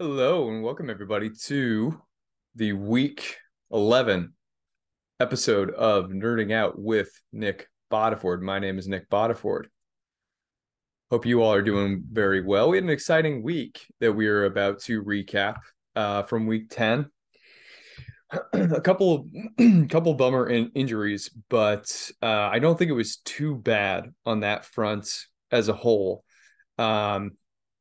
Hello and welcome everybody to the week 11 episode of Nerding Out with Nic Bodiford. My name is Nic Bodiford. Hope you all are doing very well. We had an exciting week that we are about to recap from week 10. A couple bummer injuries, but I don't think it was too bad on that front as a whole.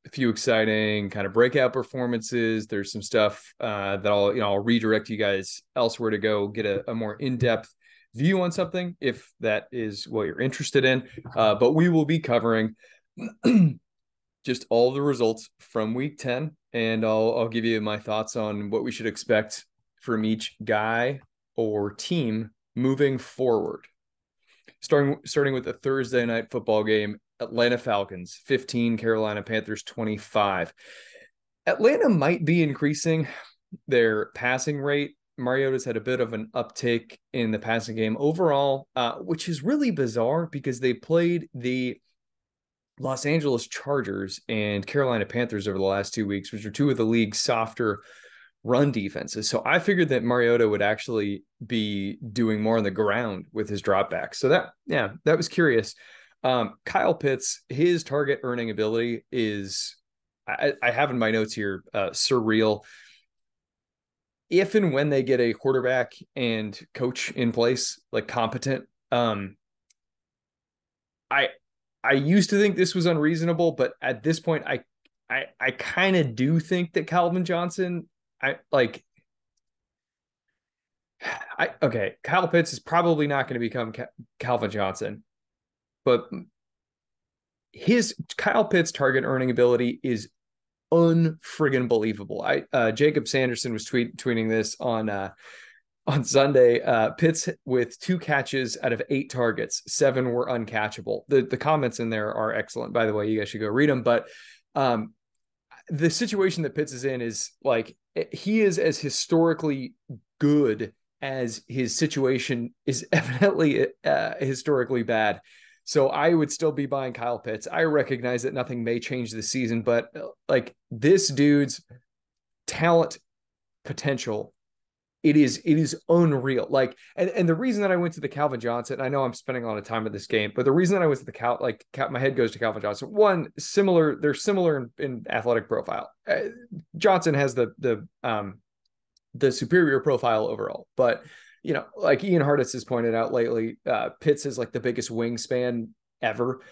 A few exciting kind of breakout performances. There's some stuff that I'll redirect you guys elsewhere to go get a more in-depth view on something if that is what you're interested in. But we will be covering just all the results from week 10, and I'll give you my thoughts on what we should expect from each guy or team moving forward. Starting with the Thursday night football game, Atlanta Falcons 15, Carolina Panthers 25. Atlanta might be increasing their passing rate. Mariota's had a bit of an uptick in the passing game overall, which is really bizarre because they played the Los Angeles Chargers and Carolina Panthers over the last 2 weeks, which are two of the league's softer run defenses. So I figured that Mariota would actually be doing more on the ground with his dropbacks. So that was curious. Kyle Pitts, his target earning ability is, I have in my notes here, surreal. If and when they get a quarterback and coach in place, like competent, I used to think this was unreasonable, but at this point, I kind of do think that Calvin Johnson, Kyle Pitts is probably not going to become Calvin Johnson, but his Kyle Pitts target earning ability is unfriggin' believable. Jacob Sanderson was tweeting this on Sunday. Pitts with 2 catches out of 8 targets, 7 were uncatchable. The comments in there are excellent, by the way. You guys should go read them. But the situation that Pitts is in is like he is as historically good as his situation is evidently historically bad. So I would still be buying Kyle Pitts. I recognize that nothing may change this season, but like this dude's talent potential, it is unreal. Like, and the reason that I went to the Calvin Johnson, I know I'm spending a lot of time at this game, but the reason that I went to the my head goes to Calvin Johnson. One, they're similar in athletic profile. Johnson has the superior profile overall, but like Ian Hartitz has pointed out lately, Pitts is like the biggest wingspan ever.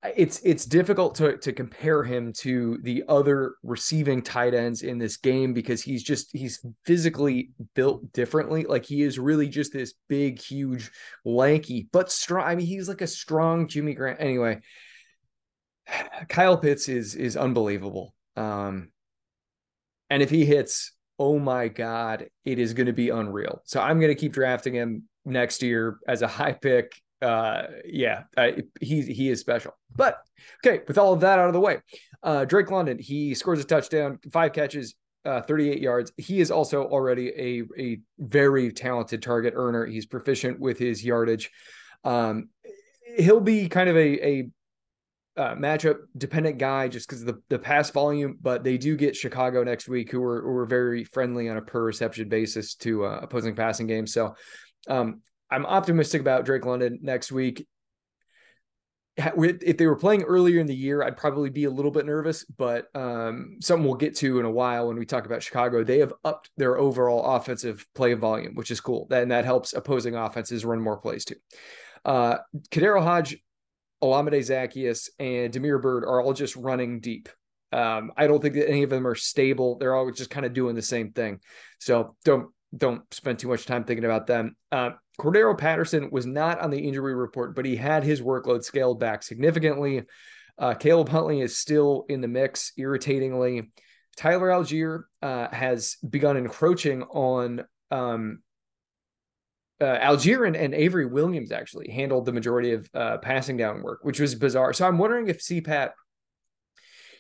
It's difficult to compare him to the other receiving tight ends in this game because he's physically built differently. Like he is really just this big, huge, lanky, but strong. I mean, he's like a strong Jimmy Graham. Anyway, Kyle Pitts is unbelievable. And if he hits, oh my God, it is going to be unreal. So I'm going to keep drafting him next year as a high pick. He is special. But okay, with all of that out of the way, Drake London, he scores a touchdown, 5 catches, 38 yards. He is also already a very talented target earner. He's proficient with his yardage. He'll be kind of a matchup dependent guy just because of the pass volume, but they do get Chicago next week, who are very friendly on a per reception basis to opposing passing games. So I'm optimistic about Drake London next week. If they were playing earlier in the year, I'd probably be a little bit nervous, but something we'll get to in a while when we talk about Chicago. They have upped their overall offensive play volume, which is cool. And that helps opposing offenses run more plays too. Kadero Hodge, Olamide Zaccheaus, and Damiere Byrd are all just running deep. I don't think that any of them are stable. They're all just kind of doing the same thing. So don't spend too much time thinking about them. Cordero Patterson was not on the injury report, but he had his workload scaled back significantly. Caleb Huntley is still in the mix, irritatingly. Tyler Algier has begun encroaching on Algier and Avery Williams actually handled the majority of passing down work, which was bizarre. So I'm wondering if CPAT,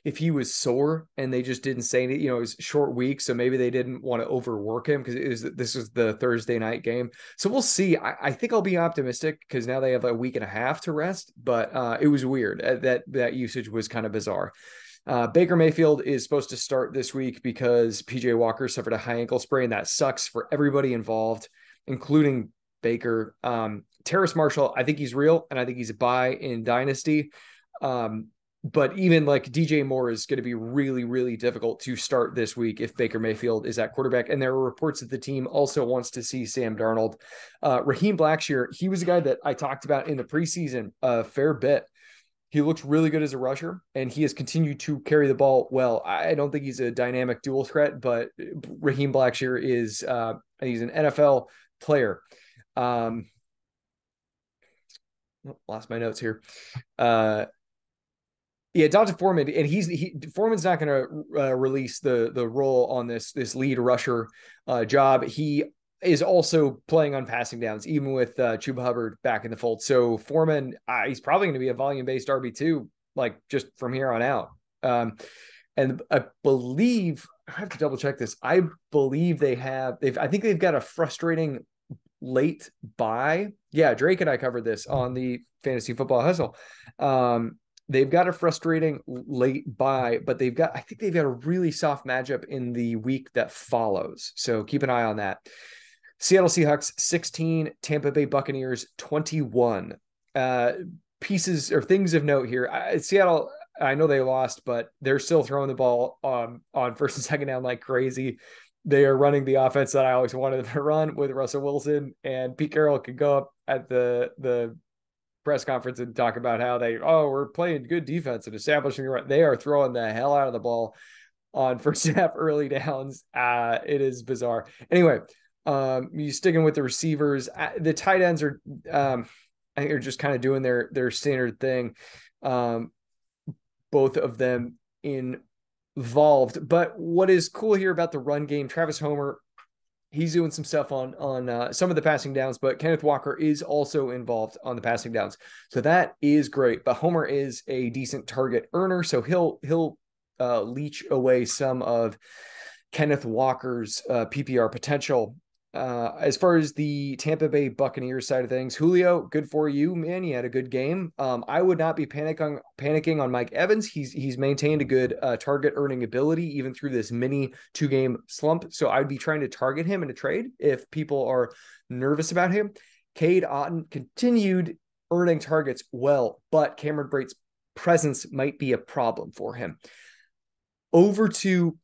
if he was sore and they just didn't say anything, it was a short week. So maybe they didn't want to overwork him because this was the Thursday night game. So we'll see. I think I'll be optimistic because now they have a week and a half to rest, but it was weird. That usage was kind of bizarre. Baker Mayfield is supposed to start this week because PJ Walker suffered a high ankle sprain. That sucks for everybody involved, including Baker. Terrace Marshall, I think he's real, and I think he's a buy in Dynasty. But even like DJ Moore is going to be really, really difficult to start this week if Baker Mayfield is at quarterback. And there are reports that the team also wants to see Sam Darnold. Raheem Blackshear, he was a guy that I talked about in the preseason a fair bit. He looks really good as a rusher, and he has continued to carry the ball well. I don't think he's a dynamic dual threat, but Raheem Blackshear is he's an NFL player. Lost my notes here. Yeah, Dante Foreman, and Foreman's not going to release the role on this lead rusher job. He is also playing on passing downs, even with Chuba Hubbard back in the fold. So Foreman, he's probably going to be a volume-based RB2, like just from here on out. And I believe, I have to double check this. I believe I think they've got a frustrating late buy. Yeah, Drake and I covered this on the Fantasy Football Hustle. They've got a frustrating late buy, but I think they've got a really soft matchup in the week that follows. So keep an eye on that. Seattle Seahawks 16, Tampa Bay Buccaneers 21. Pieces or things of note here. Seattle, I know they lost, but they're still throwing the ball on first and second down like crazy. They are running the offense that I always wanted them to run with Russell Wilson, and Pete Carroll could go up at the press conference and talk about how we're playing good defense and establishing the run. They are throwing the hell out of the ball on first half early downs. It is bizarre. Anyway, you sticking with the receivers. The tight ends are, I think they're just kind of doing their standard thing. Both of them involved. But what is cool here about the run game, Travis Homer, he's doing some stuff on some of the passing downs, but Kenneth Walker is also involved on the passing downs. So that is great. But Homer is a decent target earner, so he'll leech away some of Kenneth Walker's PPR potential. As far as the Tampa Bay Buccaneers side of things, Julio, good for you, man. You had a good game. I would not be panicking on Mike Evans. He's maintained a good target earning ability even through this mini 2-game slump. So I'd be trying to target him in a trade if people are nervous about him. Cade Otton continued earning targets well, but Cameron Brate's presence might be a problem for him. Over to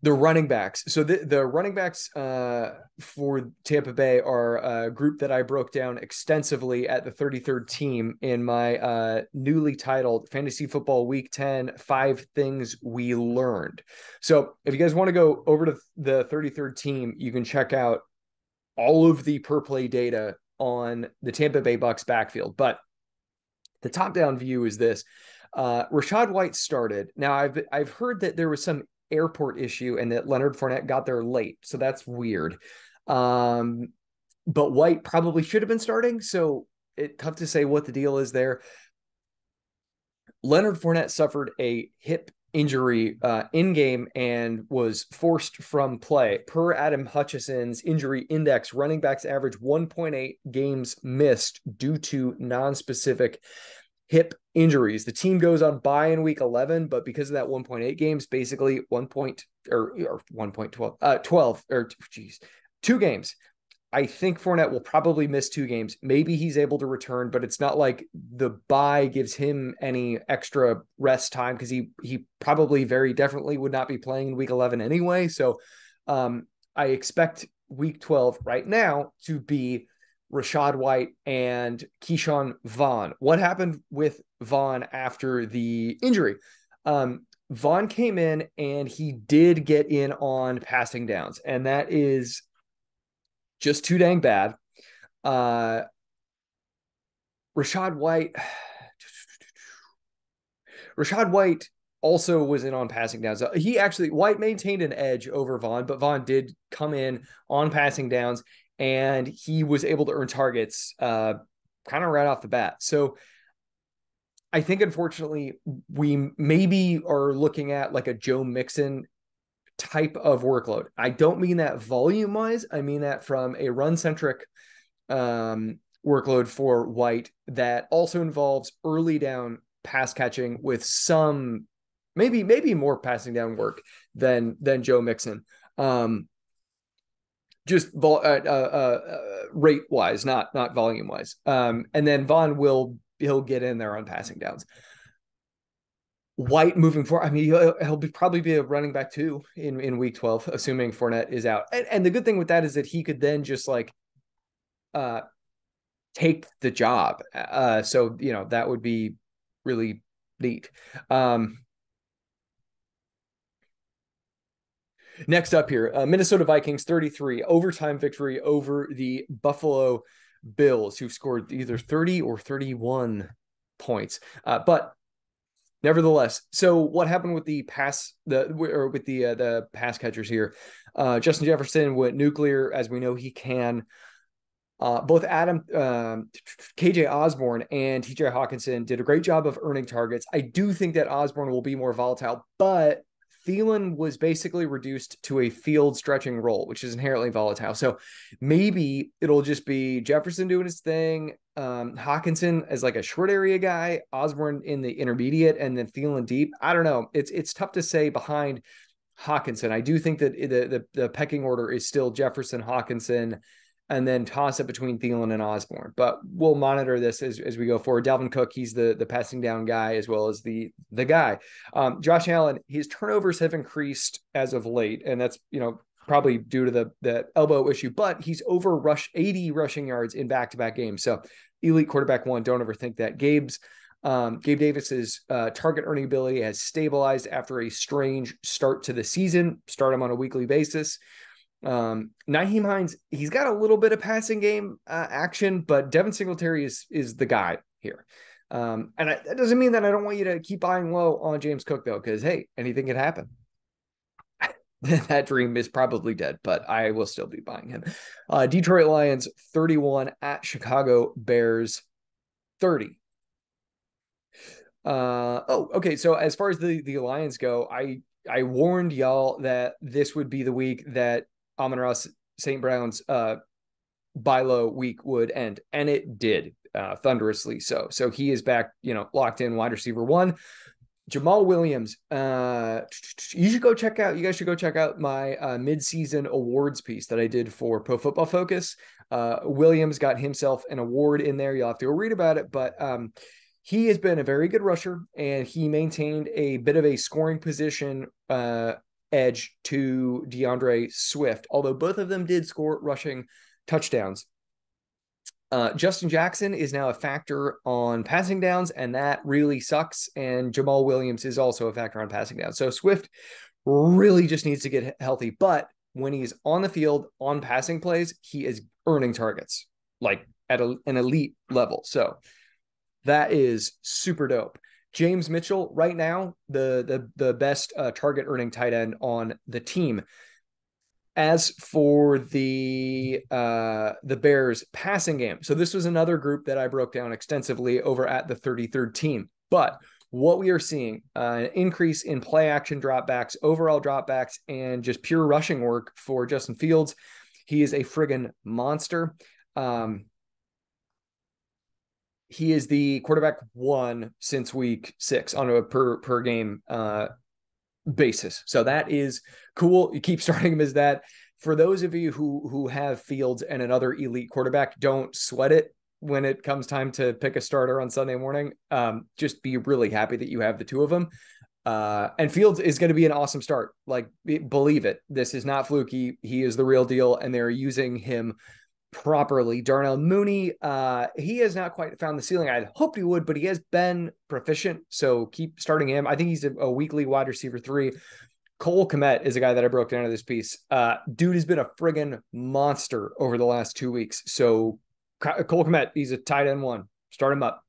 the running backs. So the running backs for Tampa Bay are a group that I broke down extensively at the 33rd team in my newly titled Fantasy Football Week 10, 5 Things We Learned. So if you guys want to go over to the 33rd team, you can check out all of the per play data on the Tampa Bay Bucks backfield. But the top-down view is this. Rachaad White started. Now, I've heard that there was some airport issue and that Leonard Fournette got there late. So that's weird. But White probably should have been starting. So it's tough to say what the deal is there. Leonard Fournette suffered a hip injury in game and was forced from play. Per Adam Hutchison's injury index, running backs average 1.8 games missed due to non-specific hip injuries. The team goes on bye in week 11, but because of that 1.8 games, basically 2 games. I think Fournette will probably miss 2 games. Maybe he's able to return, but it's not like the bye gives him any extra rest time because he probably very definitely would not be playing in week 11 anyway. So I expect week 12 right now to be Rachaad White and Keyshawn Vaughn. What happened with Vaughn after the injury? Vaughn came in and he did get in on passing downs, and that is just too dang bad. Rachaad White also was in on passing downs. White maintained an edge over Vaughn, but Vaughn did come in on passing downs, and he was able to earn targets kind of right off the bat. So I think, unfortunately, we maybe are looking at like a Joe Mixon type of workload. I don't mean that volume-wise. I mean that from a run-centric workload for White that also involves early down pass catching with some maybe more passing down work than Joe Mixon. Just rate wise, not volume wise. And then Vaughn he'll get in there on passing downs. White moving forward, I mean, he'll probably be a running back too in week 12, assuming Fournette is out. And the good thing with that is that he could then just like take the job. So, that would be really neat. Next up here, Minnesota Vikings 33, overtime victory over the Buffalo Bills, who scored either 30 or 31 points. But nevertheless, so what happened with the pass catchers here? Justin Jefferson went nuclear, as we know he can. Both KJ Osborne and TJ Hawkinson did a great job of earning targets. I do think that Osborne will be more volatile, but Thielen was basically reduced to a field stretching role, which is inherently volatile. So maybe it'll just be Jefferson doing his thing, Hawkinson as like a short area guy, Osborne in the intermediate, and then Thielen deep. I don't know. It's tough to say behind Hawkinson. I do think that the pecking order is still Jefferson, Hawkinson, and then toss it between Thielen and Osborne. But we'll monitor this as we go forward. Dalvin Cook, he's the passing down guy as well as the guy. Josh Allen, his turnovers have increased as of late, and that's probably due to the elbow issue. But he's over 80 rushing yards in back-to-back games. So elite quarterback one. Don't overthink that. Gabe Davis's target earning ability has stabilized after a strange start to the season. Start him on a weekly basis. Nyheim Hines, he's got a little bit of passing game action, but Devin Singletary is the guy here. And that doesn't mean that I don't want you to keep buying low on James Cook, though, because, hey, anything can happen. That dream is probably dead, but I will still be buying him. Detroit Lions 31 at Chicago Bears 30. Okay. So as far as the Lions go, I warned y'all that this would be the week that Amon-Ra St. Brown's buy low week would end, and it did, thunderously so. So he is back, locked in wide receiver one. Jamal Williams, you guys should go check out my mid-season awards piece that I did for Pro Football Focus. Williams got himself an award in there. You'll have to go read about it, but he has been a very good rusher, and he maintained a bit of a scoring position edge to DeAndre Swift, although both of them did score rushing touchdowns. Justin Jackson is now a factor on passing downs, and that really sucks. And Jamal Williams is also a factor on passing downs. So Swift really just needs to get healthy. But when he's on the field on passing plays, he is earning targets like at an elite level. So that is super dope. James Mitchell, right now, the best target earning tight end on the team. As for the Bears passing game, so this was another group that I broke down extensively over at the 33rd team. But what we are seeing, an increase in play action dropbacks, overall dropbacks, and just pure rushing work for Justin Fields. He is a friggin' monster. He is the quarterback one since week 6 on a per game basis. So that is cool. You keep starting him as that. For those of you who have Fields and another elite quarterback, don't sweat it when it comes time to pick a starter on Sunday morning. Just be really happy that you have the two of them. And Fields is going to be an awesome start. Like, believe it. This is not fluky. He is the real deal, and they're using him properly. Darnell Mooney, he has not quite found the ceiling. I hoped he would, but he has been proficient. So keep starting him. I think he's a weekly wide receiver 3. Cole Kmet is a guy that I broke down in this piece. Dude has been a friggin' monster over the last 2 weeks. So Cole Kmet, he's a tight end 1. Start him up.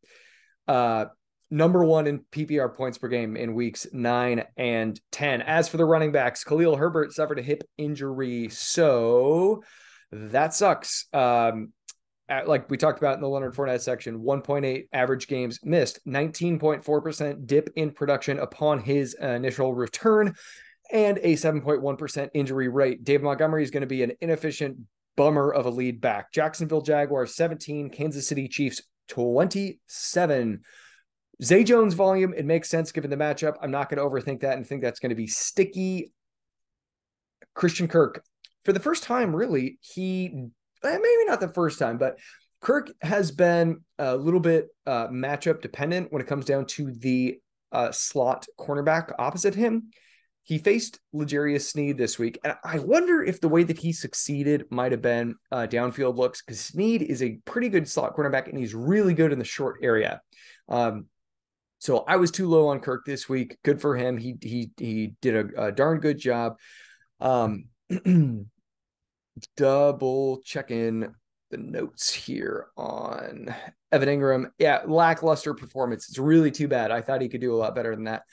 Number 1 in PPR points per game in weeks 9 and 10. As for the running backs, Khalil Herbert suffered a hip injury. So that sucks. Like we talked about in the Leonard Fournette section, 1.8 average games missed, 19.4% dip in production upon his initial return, and a 7.1% injury rate. Dave Montgomery is going to be an inefficient bummer of a lead back. Jacksonville Jaguars 17, Kansas City Chiefs 27. Zay Jones volume, it makes sense given the matchup. I'm not going to overthink that and think that's going to be sticky. Christian Kirk, for the first time, really, maybe not the first time, but Kirk has been a little bit matchup dependent when it comes down to the slot cornerback opposite him. He faced L'Jarius Sneed this week, and I wonder if the way that he succeeded might have been downfield looks, because Sneed is a pretty good slot cornerback, and he's really good in the short area. So I was too low on Kirk this week. Good for him. He did a darn good job. Double checking the notes here on Evan Ingram. Yeah, lackluster performance. It's really too bad. I thought he could do a lot better than that.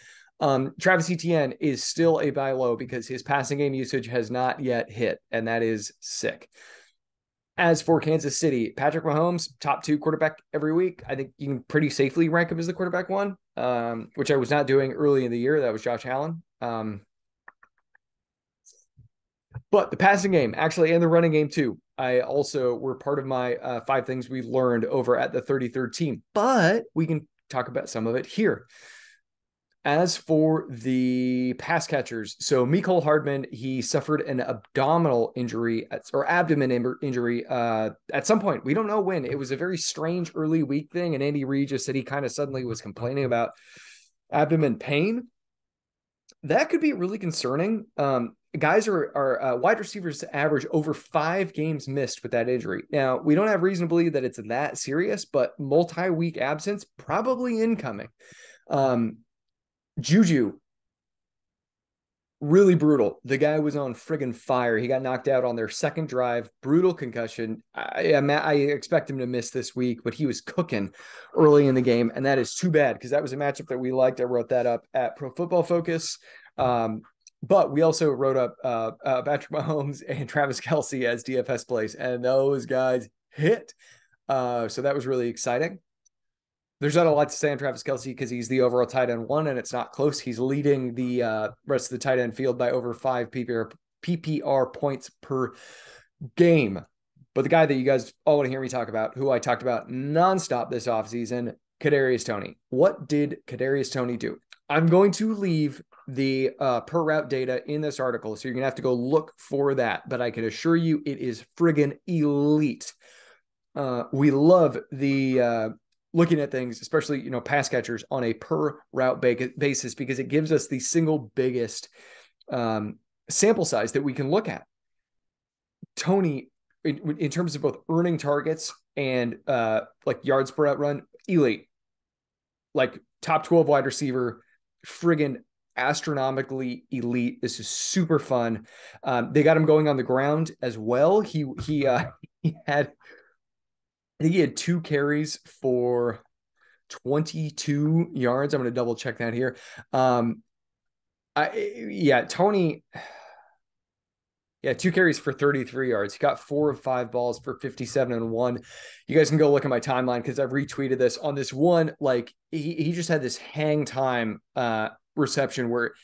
Travis Etienne is still a buy low because his passing game usage has not yet hit, and that is sick. As for Kansas City, Patrick Mahomes, top 2 quarterback every week. I think you can pretty safely rank him as the quarterback 1, which I was not doing early in the year. That was Josh Allen. But the passing game, actually, and the running game too, I also were part of my 5 things we've learned over at the 33rd team. But we can talk about some of it here. As for the pass catchers, so Mecole Hardman, he suffered an abdominal injury or abdomen injury at some point. We don't know when. It was a very strange early week thing, and Andy Reid just said he kind of suddenly was complaining about abdomen pain. That could be really concerning. Guys are wide receivers average over 5 games missed with that injury. Now, we don't have reason to believe that it's that serious, but multi-week absence probably incoming. Juju, really brutal. The guy was on friggin' fire. He got knocked out on their second drive. Brutal concussion. I expect him to miss this week, but he was cooking early in the game, and that is too bad because that was a matchup that we liked. I wrote that up at Pro Football Focus. But we also wrote up Patrick Mahomes and Travis Kelce as DFS plays, and those guys hit. So that was really exciting. There's not a lot to say on Travis Kelce because he's the overall tight end 1, and it's not close. He's leading the rest of the tight end field by over 5 PPR points per game. But the guy that you guys all want to hear me talk about, who I talked about nonstop this offseason, Kadarius Toney. What did Kadarius Toney do? I'm going to leave the per route data in this article, so you're going to have to go look for that. But I can assure you it is friggin' elite. We love the looking at things, especially, pass catchers on a per route basis, because it gives us the single biggest sample size that we can look at. Toney, in terms of both earning targets and like yards per route run, elite. Like top 12 wide receiver, friggin' astronomically elite. This is super fun. They got him going on the ground as well. He had, I think he had 2 carries for 22 yards. I'm going to double check that here. Toney. Yeah, 2 carries for 33 yards. He got 4 of 5 balls for 57 and 1. You guys can go look at my timeline because I've retweeted this on this one. Like he just had this hang time reception where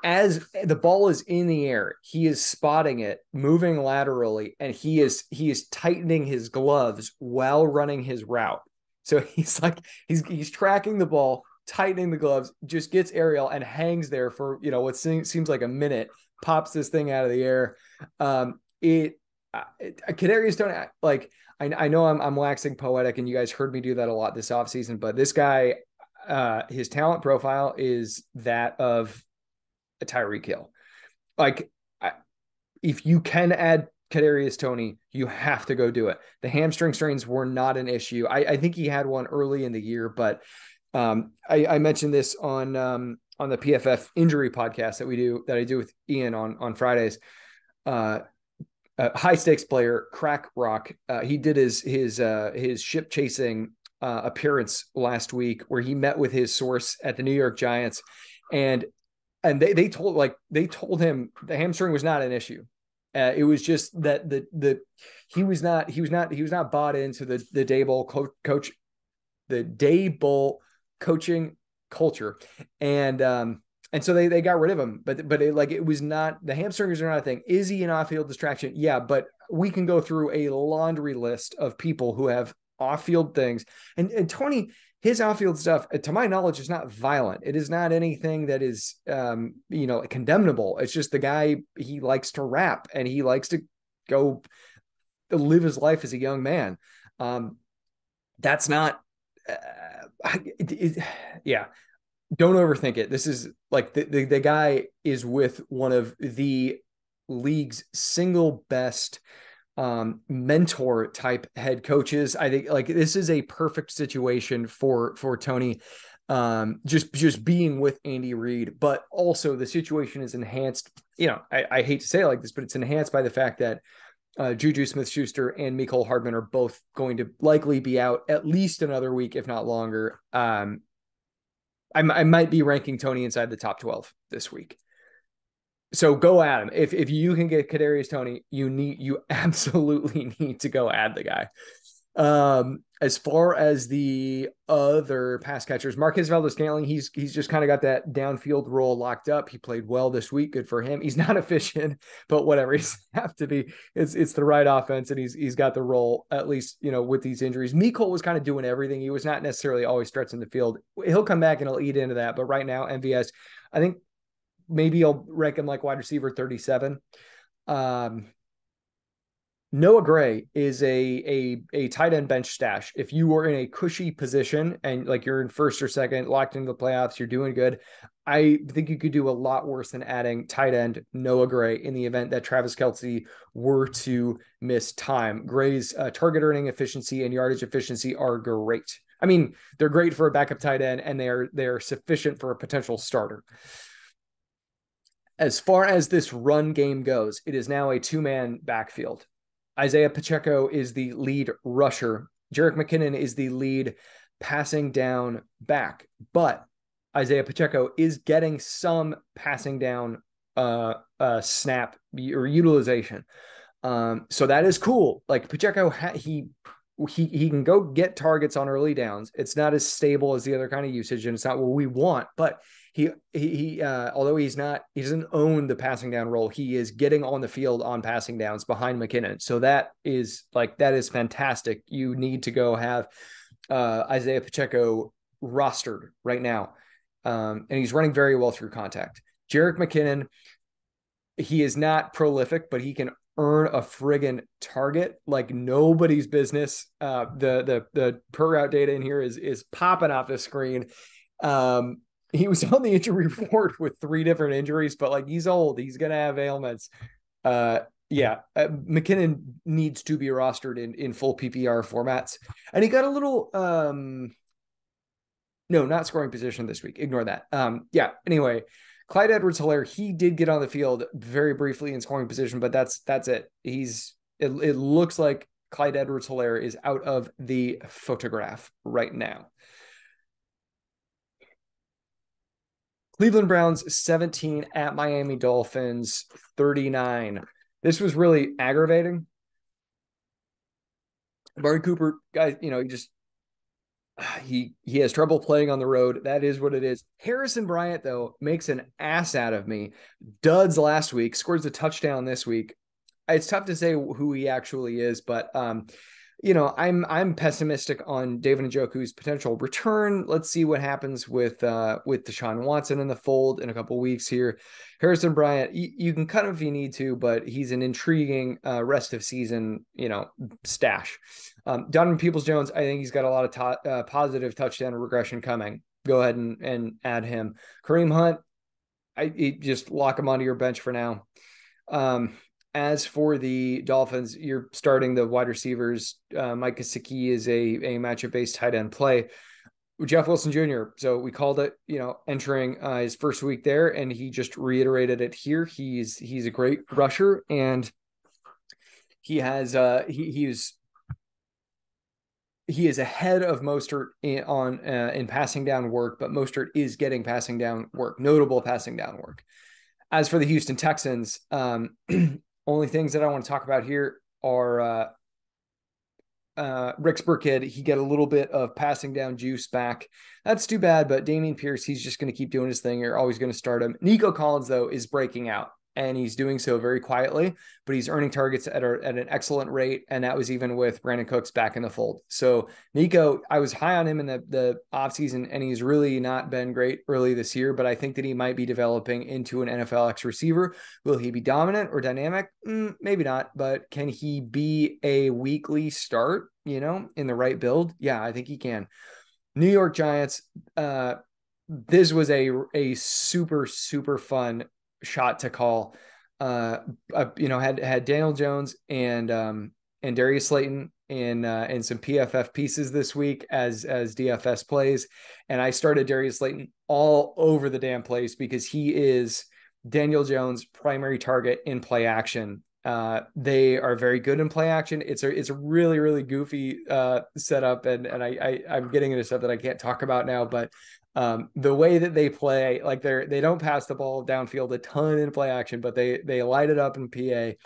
as the ball is in the air, he is spotting it, moving laterally, and he is tightening his gloves while running his route. So he's like he's tracking the ball, tightening the gloves, just gets aerial and hangs there for what seems like a minute. Pops this thing out of the air. Kadarius Toney, like I know I'm waxing poetic, and you guys heard me do that a lot this offseason, but this guy, his talent profile is that of a Tyreek Hill. Like, if you can add Kadarius Toney, you have to go do it. The hamstring strains were not an issue. I think he had one early in the year, but I mentioned this on the PFF injury podcast that I do with Ian on Fridays. High stakes player, Crack Rock. He did his ship chasing appearance last week, where he met with his source at the New York Giants, and they told him the hamstring was not an issue. It was just that he was not bought into the Daboll coach, the Daboll coaching culture, and so they got rid of him. But it was not, the hamstrings are not a thing. Is he an off-field distraction? Yeah, but we can go through a laundry list of people who have off-field things. And Tony, his off-field stuff, to my knowledge, is not violent. It is not anything that is, condemnable. It's just the guy, he likes to rap and he likes to go live his life as a young man. That's not, yeah. Don't overthink it. This is like the guy is with one of the league's single best mentor type head coaches. I think like this is a perfect situation for Tony, just being with Andy Reid, but also the situation is enhanced. I hate to say it like this, but it's enhanced by the fact that Juju Smith-Schuster and Mecole Hardman are both going to likely be out at least another week, if not longer. I might be ranking Tony inside the top 12 this week. So go at him. If you can get Kadarius Toney, you absolutely need to go add the guy. As far as the other pass catchers, Marquez Valdes-Scantling, he's just kind of got that downfield role locked up. He played well this week. Good for him. He's not efficient, but whatever. He's have to be. It's the right offense, and he's got the role, at least, with these injuries. Mecole was kind of doing everything. He was not necessarily always stretching the field. He'll come back and he'll eat into that. But right now, MVS, I think maybe I'll rank him like wide receiver 37. Noah Gray is a tight end bench stash. If you were in a cushy position and like you're in first or second, locked into the playoffs, you're doing good. I think you could do a lot worse than adding tight end Noah Gray in the event that Travis Kelce were to miss time. Gray's target earning efficiency and yardage efficiency are great. I mean, they're great for a backup tight end, and they're sufficient for a potential starter. As far as this run game goes, it is now a two-man backfield. Isaiah Pacheco is the lead rusher. Jerick McKinnon is the lead passing down back. But Isaiah Pacheco is getting some passing down snap or utilization. So that is cool. Like Pacheco, he can go get targets on early downs. It's not as stable as the other kind of usage, and it's not what we want. But he although he doesn't own the passing down role, he is getting on the field on passing downs behind McKinnon. So that is fantastic. You need to go have Isaiah Pacheco rostered right now. And he's running very well through contact. Jerick McKinnon, he is not prolific, but he can earn a friggin' target like nobody's business. The per route data in here is popping off the screen. He was on the injury report with 3 different injuries, but like he's old, he's gonna have ailments. McKinnon needs to be rostered in full PPR formats, and he got a little no, not scoring position this week. Ignore that. Anyway, Clyde Edwards-Helaire, he did get on the field very briefly in scoring position, but that's it. It looks like Clyde Edwards-Helaire is out of the photograph right now. Cleveland Browns 17 at Miami Dolphins 39. This was really aggravating. Amari Cooper, guys, he has trouble playing on the road. That is what it is. Harrison Bryant, though, makes an ass out of me. Duds last week, scores a touchdown this week. It's tough to say who he actually is, but I'm pessimistic on David Njoku's potential return. Let's see what happens with Deshaun Watson in the fold in a couple weeks here. Harrison Bryant, you can cut him if you need to, but he's an intriguing rest of season, stash. Donovan Peoples-Jones, I think he's got a lot of positive touchdown regression coming. Go ahead and add him. Kareem Hunt, just lock him onto your bench for now. As for the Dolphins, you're starting the wide receivers. Mike Gesicki is a matchup-based tight end play. Jeff Wilson Jr., so we called it, entering his first week there, and he just reiterated it here. He's a great rusher, and he has he is ahead of Mostert in passing down work, but Mostert is getting passing down work, notable passing down work. As for the Houston Texans, only things that I want to talk about here are Rick's Burkhead. He got a little bit of passing down juice back. That's too bad, but Dameon Pierce, he's just going to keep doing his thing. You're always going to start him. Nico Collins, though, is breaking out. and he's doing so very quietly, but he's earning targets at an excellent rate. And that was even with Brandon Cooks back in the fold. So Nico, I was high on him in the offseason, and he's really not been great early this year, but I think that he might be developing into an NFL X receiver. Will he be dominant or dynamic? Maybe not, but can he be a weekly start, in the right build? Yeah, I think he can. New York Giants, this was a super, super fun shot to call. Had Daniel Jones and Darius Slayton in some PFF pieces this week as DFS plays, and I started Darius Slayton all over the damn place because he is Daniel Jones' primary target in play action. They are very good in play action. It's a really, really goofy setup, and I'm getting into stuff that I can't talk about now, but the way that they play, like they don't pass the ball downfield a ton in play action, but they light it up in PA.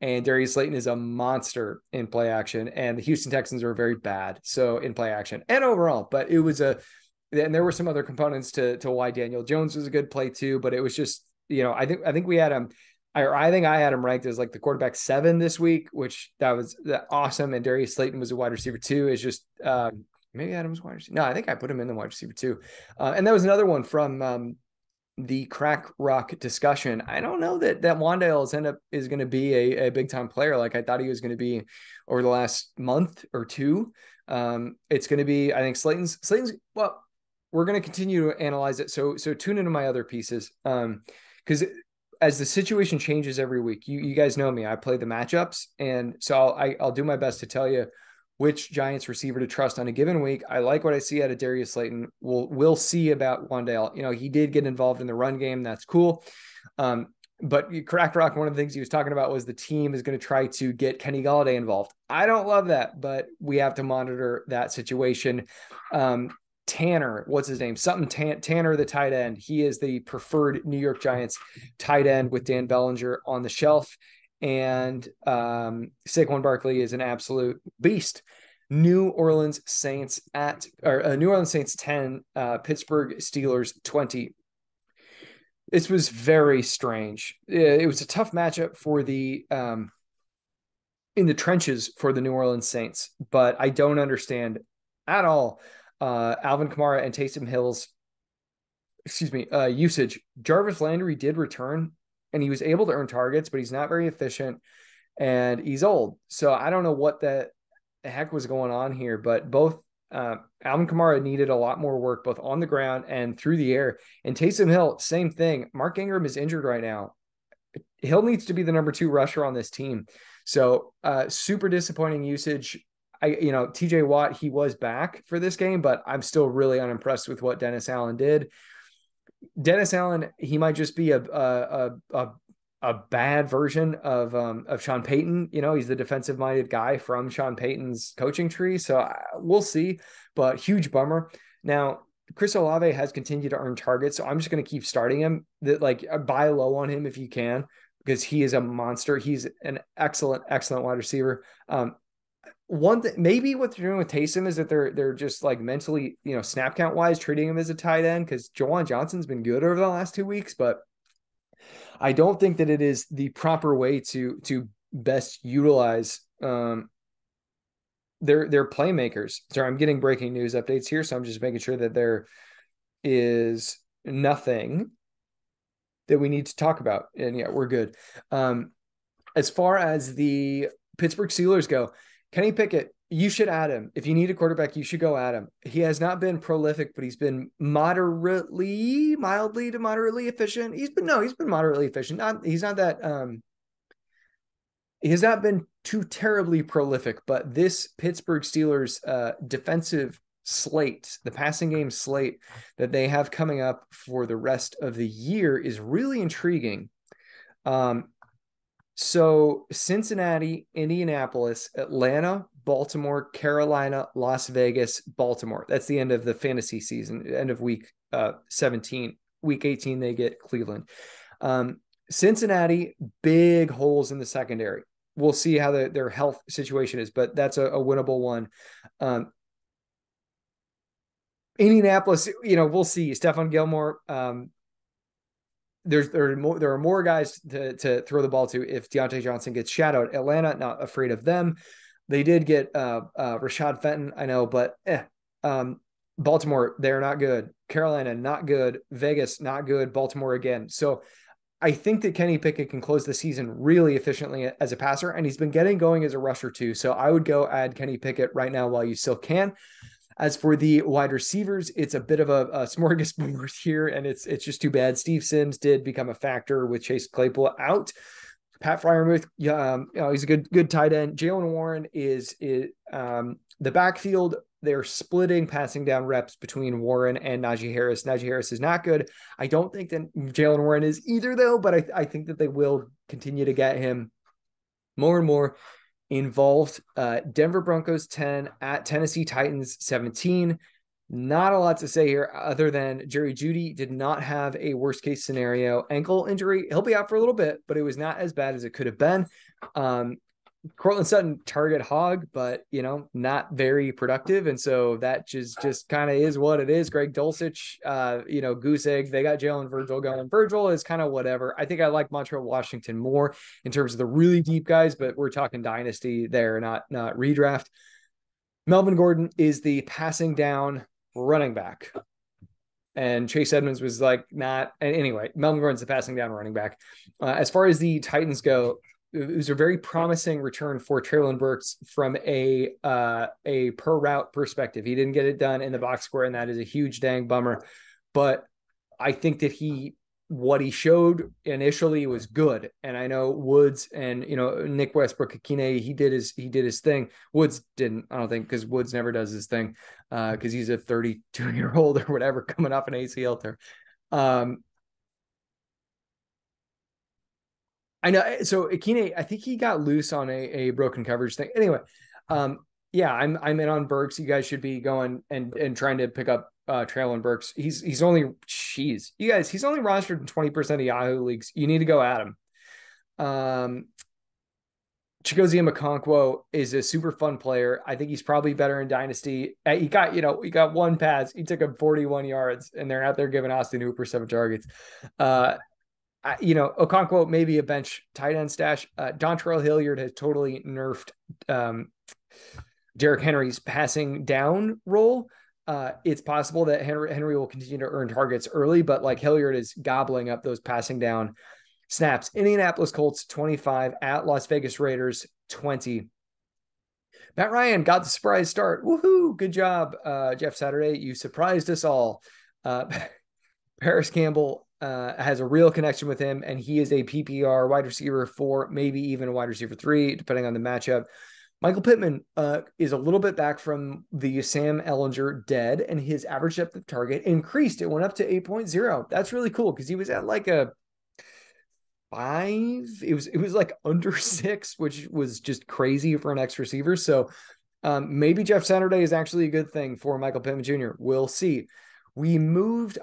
And Darius Slayton is a monster in play action, and the Houston Texans are very bad so in play action and overall. But it was and there were some other components to why Daniel Jones was a good play too. But it was just, I think we had him. I think I had him ranked as like the quarterback 7 this week, which that was awesome. And Darius Slayton was a wide receiver 2. It's just maybe Adams wide receiver. No, I think I put him in the wide receiver 2. And that was another one from the crack rock discussion. I don't know that Wan'Dale is going to be a big time player like I thought he was going to be over the last month or two. It's going to be, I think Slayton's. Well, we're going to continue to analyze it. So tune into my other pieces because as the situation changes every week, you guys know me. I play the matchups, and so I'll do my best to tell you which Giants receiver to trust on a given week. I like what I see out of Darius Slayton. We'll see about Wan'Dale. He did get involved in the run game. That's cool. But Crack Rock, one of the things he was talking about was the team is going to try to get Kenny Golladay involved. I don't love that, but we have to monitor that situation. Tanner, what's his name? Tanner, the tight end. He is the preferred New York Giants tight end with Dan Bellinger on the shelf. And Saquon Barkley is an absolute beast. New Orleans Saints 10, Pittsburgh Steelers 20. This was very strange. It was a tough matchup for the in the trenches for the New Orleans Saints, but I don't understand at all Alvin Kamara and Taysom Hill's usage. Jarvis Landry did return, and he was able to earn targets, but he's not very efficient, and he's old. So I don't know what the heck was going on here, but both Alvin Kamara needed a lot more work, both on the ground and through the air. And Taysom Hill, same thing. Mark Ingram is injured right now. Hill needs to be the number 2 rusher on this team. So super disappointing usage. TJ Watt, he was back for this game, but I'm still really unimpressed with what Dennis Allen did. Dennis Allen, he might just be a bad version of Sean Payton. He's the defensive minded guy from Sean Payton's coaching tree. So we'll see, but huge bummer. Now, Chris Olave has continued to earn targets. So I'm just going to keep starting him. Buy low on him if you can, because he is a monster. He's an excellent wide receiver. One thing, maybe what they're doing with Taysom is that they're just like mentally, snap count wise, treating him as a tight end, because Jawan Johnson's been good over the last 2 weeks, but I don't think that it is the proper way to best utilize their playmakers. Sorry, I'm getting breaking news updates here, so I'm just making sure that there is nothing that we need to talk about. And yeah, we're good. As far as the Pittsburgh Steelers go, Kenny Pickett, you should add him. If you need a quarterback, you should go add him. He has not been prolific, but he's been mildly to moderately efficient. He's been moderately efficient. He has not been too terribly prolific, but this Pittsburgh Steelers defensive slate, the passing game slate that they have coming up for the rest of the year is really intriguing. So Cincinnati, Indianapolis, Atlanta, Baltimore, Carolina, Las Vegas, Baltimore. That's the end of the fantasy season, end of week 17. Week 18, they get Cleveland. Cincinnati, big holes in the secondary. We'll see how their health situation is, but that's a winnable one. Indianapolis, we'll see. Stephon Gilmore, there are more guys to throw the ball to if Deontay Johnson gets shadowed. Atlanta, not afraid of them. They did get Rashad Fenton, I know, but Baltimore, they're not good. Carolina, not good. Vegas, not good. Baltimore again. So I think that Kenny Pickett can close the season really efficiently as a passer, and he's been getting going as a rusher too. So I would go add Kenny Pickett right now while you still can. As for the wide receivers, it's a bit of a smorgasbord here, and it's just too bad. Steve Sims did become a factor with Chase Claypool out. Pat Fryermuth, he's a good tight end. Jalen Warren is the backfield. They're splitting passing down reps between Warren and Najee Harris. Najee Harris is not good. I don't think that Jalen Warren is either, though, but I think that they will continue to get him more and more involved. Denver Broncos 10 at Tennessee Titans 17. Not a lot to say here other than Jerry Jeudy did not have a worst case scenario ankle injury. He'll be out for a little bit, but it was not as bad as it could have been. Cortland Sutton, target hog, but not very productive. And so that just kind of is what it is. Greg Dulcich, goose egg. They got Jalen Virgil going. Virgil is kind of whatever. I think I like Montreal Washington more in terms of the really deep guys, but we're talking dynasty there, not redraft. Melvin Gordon is the passing down running back. And Chase Edmonds was like not. Anyway, Melvin Gordon's the passing down running back. As far as the Titans go, it was a very promising return for Treylon Burks from a per route perspective. He didn't get it done in the box score, and that is a huge dang bummer. But I think that what he showed initially was good. And I know Woods and Nick Westbrook-Akine, he did his thing. Woods didn't, I don't think, because Woods never does his thing because he's a 32-year-old or whatever coming off an ACL tear. I know. So Akine, I think he got loose on a broken coverage thing. Anyway, yeah, I'm in on Burks. You guys should be going and trying to pick up Treylon Burks. He's only he's only rostered in 20% of Yahoo leagues. You need to go at him. Chigozie Okonkwo is a super fun player. I think he's probably better in Dynasty. He got one pass. He took him 41 yards, and they're out there giving Austin Hooper 7 targets. Okonkwo maybe a bench tight end stash. Dontrell Hilliard has totally nerfed Derrick Henry's passing down role. It's possible that Henry will continue to earn targets early, but like Hilliard is gobbling up those passing down snaps. Indianapolis Colts 25 at Las Vegas Raiders 20. Matt Ryan got the surprise start. Woohoo! Good job, Jeff Saturday. You surprised us all. Paris Campbell has a real connection with him, and he is a PPR wide receiver 4, maybe even a wide receiver 3, depending on the matchup. Michael Pittman is a little bit back from the Sam Ehlinger dead, and his average depth of target increased. It went up to 8.0. That's really cool because he was at like a 5. It was like under 6, which was just crazy for an X receiver. So maybe Jeff Saturday is actually a good thing for Michael Pittman Jr. We'll see. We moved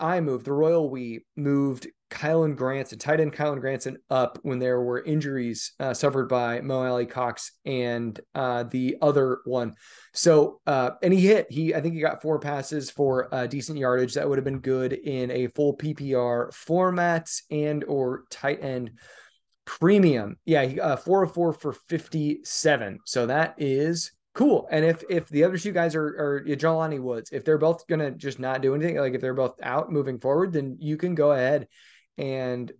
Kylan Granson, tight end Kylan Granson up when there were injuries suffered by Mo Alley Cox and the other one. So, and I think he got 4 passes for decent yardage. That would have been good in a full PPR format and or tight end premium. Yeah, 4 of 4 for 57. So that is cool. And if the other 2 guys are Jelani Woods, if they're both going to just not do anything, like if they're both out moving forward, then you can go ahead and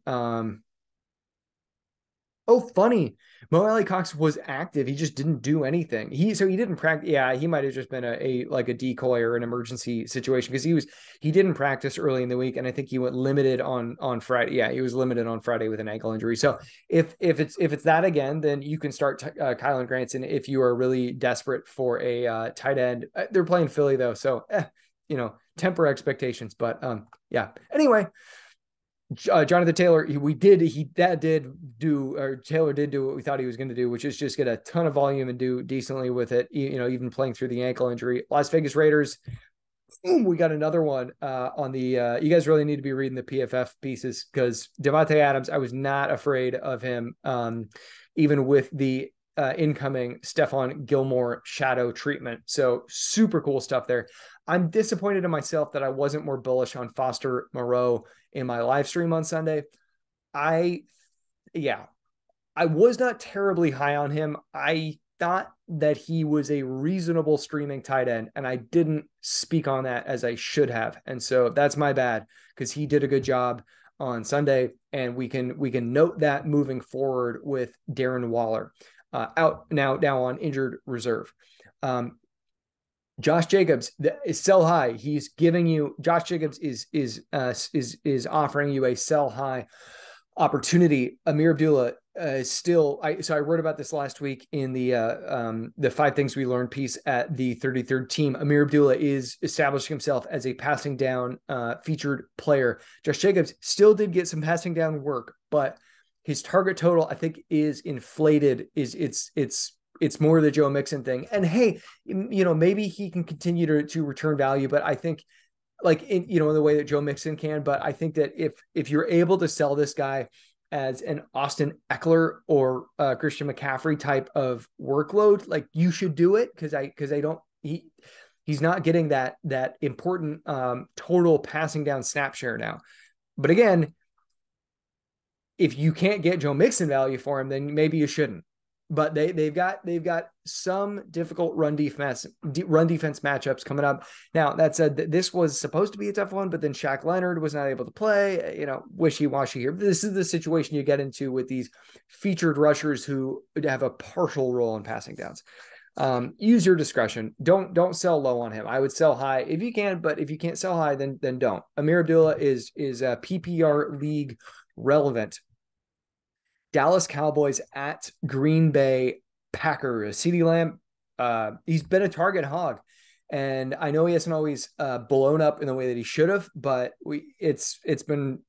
funny. Mo Alley Cox was active. He just didn't do anything. He didn't practice. Yeah, he might have just been a decoy or an emergency situation because he didn't practice early in the week, and I think he went limited on Friday. Yeah, he was limited on Friday with an ankle injury. So if it's that again, then you can start Kylan Granson if you are really desperate for a tight end. They're playing Philly though, so temper expectations. But yeah. Anyway. Jonathan Taylor, Taylor did do what we thought he was going to do, which is just get a ton of volume and do decently with it, even playing through the ankle injury. Las Vegas Raiders, we got another one on the, you guys really need to be reading the PFF pieces because Devontae Adams, I was not afraid of him, even with the incoming Stephon Gilmore shadow treatment. So super cool stuff there. I'm disappointed in myself that I wasn't more bullish on Foster Moreau in my live stream on Sunday. I yeah, I was not terribly high on him. I thought that he was a reasonable streaming tight end, and I didn't speak on that as I should have. And so that's my bad, because he did a good job on Sunday, and we can note that moving forward with Darren Waller out now on injured reserve. Josh Jacobs is sell high. He's giving you Josh Jacobs is offering you a sell high opportunity. Amir Abdullah is still. I wrote about this last week in the 5 things we learned piece at the 33rd team. Amir Abdullah is establishing himself as a passing down featured player. Josh Jacobs still did get some passing down work, but his target total, I think, is inflated. It's more the Joe Mixon thing. And hey, maybe he can continue to return value, but I think in the way that Joe Mixon can. But I think that if you're able to sell this guy as an Austin Eckler or Christian McCaffrey type of workload, like, you should do it, because he's not getting that important total passing down snap share now. But again, if you can't get Joe Mixon value for him, then maybe you shouldn't. But they've got some difficult run defense matchups coming up. Now, that said, this was supposed to be a tough one, but then Shaq Leonard was not able to play. Wishy-washy here. This is the situation you get into with these featured rushers who have a partial role in passing downs. Use your discretion. Don't sell low on him. I would sell high if you can, but if you can't sell high, then don't. Amir Abdullah is a PPR league relevant. Dallas Cowboys at Green Bay Packers. CeeDee Lamb, he's been a target hog, and I know he hasn't always blown up in the way that he should have, but it's been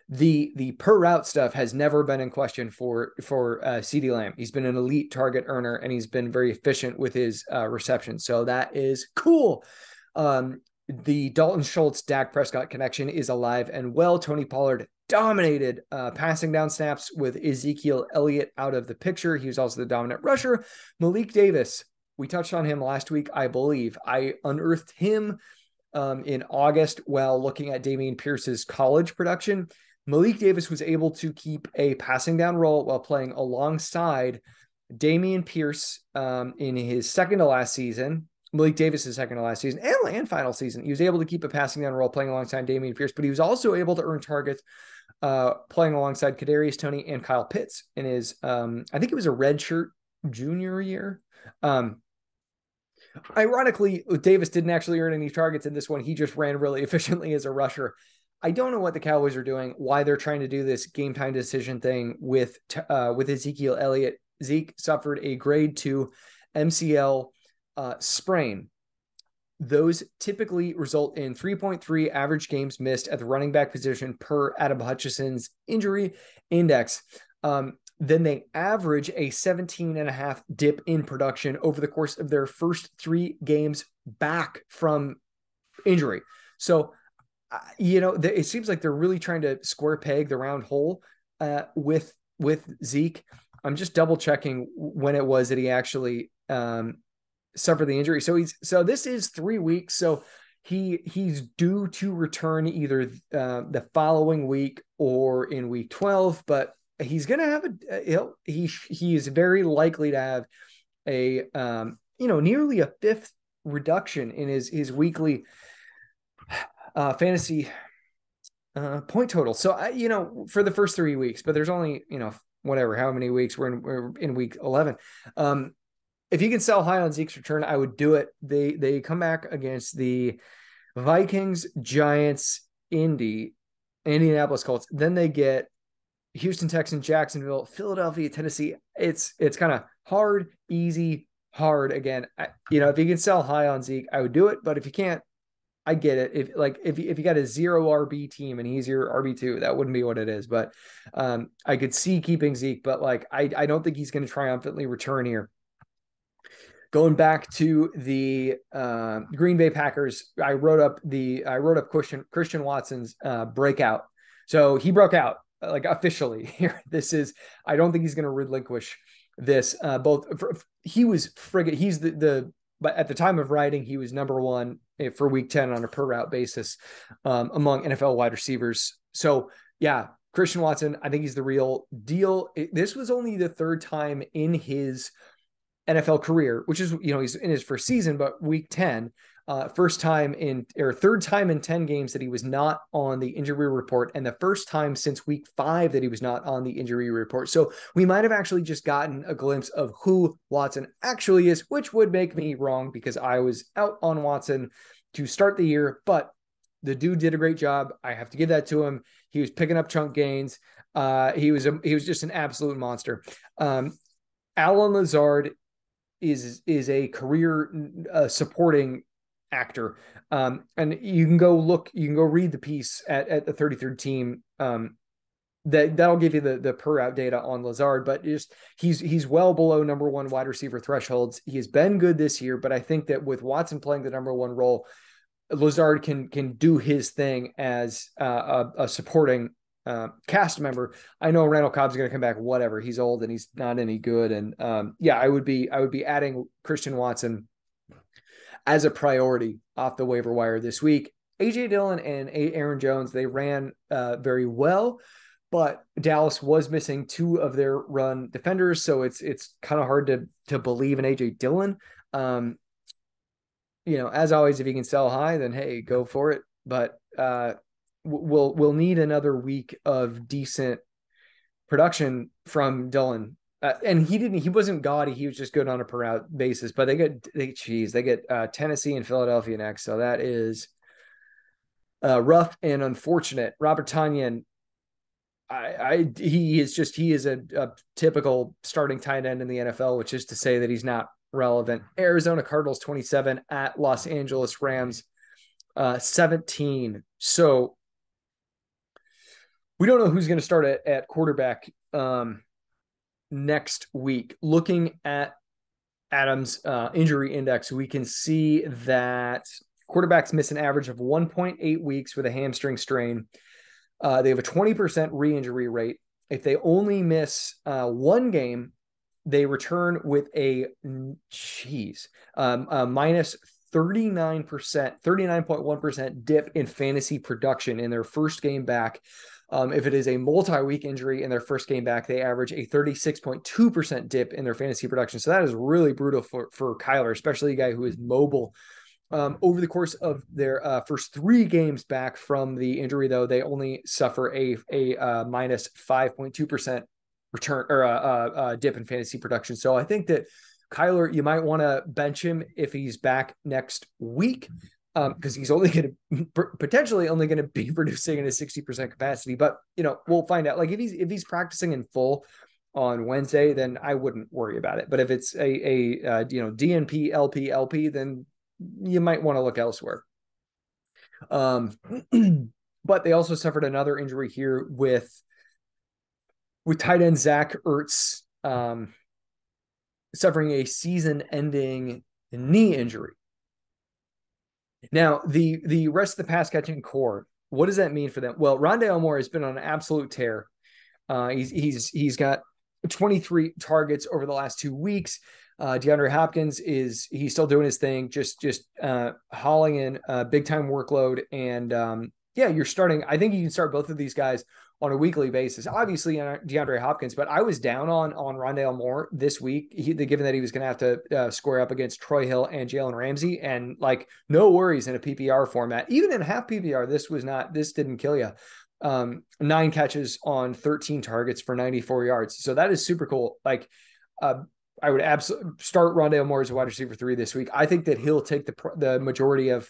the per route stuff has never been in question for CeeDee Lamb. He's been an elite target earner, and he's been very efficient with his reception. So that is cool. The Dalton Schultz Dak Prescott connection is alive and well. Tony Pollard dominated passing down snaps with Ezekiel Elliott out of the picture. He was also the dominant rusher. Malik Davis, we touched on him last week, I believe. I unearthed him in August while looking at Dameon Pierce's college production. Malik Davis was able to keep a passing down role while playing alongside Dameon Pierce in his second to last season. Malik Davis' second to last season and final season. He was able to keep a passing down role playing alongside Dameon Pierce, but he was also able to earn targets playing alongside Kadarius Toney and Kyle Pitts in his, I think it was a redshirt junior year. Ironically, Davis didn't actually earn any targets in this one. He just ran really efficiently as a rusher. I don't know what the Cowboys are doing, why they're trying to do this game time decision thing with Ezekiel Elliott. Zeke suffered a grade 2 MCL sprain. Those typically result in 3.3 average games missed at the running back position per Adam Hutchinson's injury index. Then they average a 17.5 dip in production over the course of their first 3 games back from injury. So, it seems like they're really trying to square peg the round hole with Zeke. I'm just double checking when it was that he actually suffered the injury. So this is 3 weeks. So he's due to return either the following week or in week 12, but he's going to have he is very likely to have a nearly a 5th reduction in his weekly fantasy point total. So for the first 3 weeks, but there's only how many weeks we're in week 11. If you can sell high on Zeke's return, I would do it. They come back against the Vikings, Giants, Indianapolis Colts. Then they get Houston Texans, Jacksonville, Philadelphia, Tennessee. It's kind of hard, easy, hard again. If you can sell high on Zeke, I would do it. But if you can't, I get it. If you got a 0 RB team and he's your RB2, that wouldn't be what it is. But I could see keeping Zeke, but I don't think he's going to triumphantly return here. Going back to the Green Bay Packers, I wrote up Christian Watson's breakout. So he broke out officially here. I don't think he's going to relinquish this. But at the time of writing, he was number 1 for week 10 on a per route basis among NFL wide receivers. So yeah, Christian Watson, I think he's the real deal. This was only the third time in his NFL career, which is, he's in his first season, but week 10, third time in 10 games that he was not on the injury report, and the first time since week 5 that he was not on the injury report. So we might have actually just gotten a glimpse of who Watson actually is, which would make me wrong because I was out on Watson to start the year, but the dude did a great job. I have to give that to him. He was picking up chunk gains. He was just an absolute monster. Alan Lazard is a career supporting actor. And you can go read the piece at the 33rd team. That'll give you the per out data on Lazard, but he's well below number one wide receiver thresholds. He has been good this year, but I think that with Watson playing the number one role, Lazard can do his thing as a supporting cast member. I know Randall Cobb's going to come back, whatever. He's old and he's not any good. And I would be adding Christian Watson as a priority off the waiver wire this week. AJ Dillon and Aaron Jones, they ran very well, but Dallas was missing 2 of their run defenders. So it's kind of hard to believe in AJ Dillon. As always, if you can sell high, then hey, go for it. But we'll need another week of decent production from Dillon. And he wasn't gaudy. He was just good on a per out basis, but they get Tennessee and Philadelphia next. So that is rough and unfortunate. Robert Tonyan, he is a typical starting tight end in the NFL, which is to say that he's not relevant. Arizona Cardinals 27 at Los Angeles Rams 17. So we don't know who's going to start at quarterback next week. Looking at Adams' injury index, we can see that quarterbacks miss an average of 1.8 weeks with a hamstring strain. They have a 20% re-injury rate. If they only miss one game, they return with a minus 39.1% dip in fantasy production in their first game back. If it is a multi-week injury in their first game back, they average a 36.2% dip in their fantasy production. So that is really brutal for Kyler, especially a guy who is mobile. Over the course of their first 3 games back from the injury, though, they only suffer a minus 5.2% return or dip in fantasy production. So I think that Kyler, you might want to bench him if he's back next week, because he's potentially only going to be producing in a 60% capacity. But we'll find out. Like if he's practicing in full on Wednesday, then I wouldn't worry about it. But if it's a DNP LP, then you might want to look elsewhere. But they also suffered another injury here with tight end Zach Ertz suffering a season-ending knee injury. Now, the rest of the pass-catching core, what does that mean for them? Well, Rondale Moore has been on an absolute tear. He's got 23 targets over the last 2 weeks. DeAndre Hopkins he's still doing his thing, just hauling in a big-time workload. And you're starting. I think you can start both of these guys on a weekly basis. Obviously, DeAndre Hopkins, but I was down on Rondale Moore this week, given that he was going to have to square up against Troy Hill and Jalen Ramsey, and no worries in a PPR format. Even in half PPR, this didn't kill you. 9 catches on 13 targets for 94 yards. So that is super cool. I would absolutely start Rondale Moore as a wide receiver 3 this week. I think that he'll take the majority of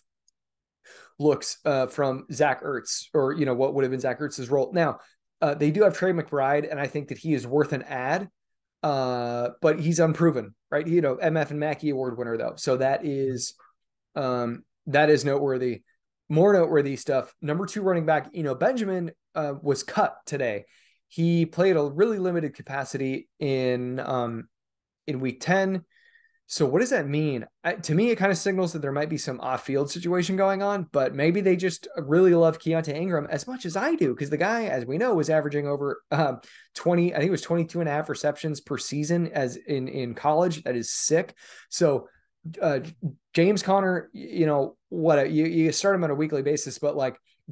looks from Zach Ertz, or what would have been Zach Ertz's role. Now they do have Trey McBride, and I think that he is worth an ad, but he's unproven, right? MF and Mackey Award winner though, so that is noteworthy. More noteworthy stuff. Number 2 running back, Benjamin was cut today. He played a really limited capacity in week 10. So what does that mean? To me, it kind of signals that there might be some off-field situation going on, but maybe they just really love Keontae Ingram as much as I do, because the guy, as we know, was averaging over 20, I think it was 22 and a half receptions per season as in college. That is sick. So James Conner, you start him on a weekly basis, but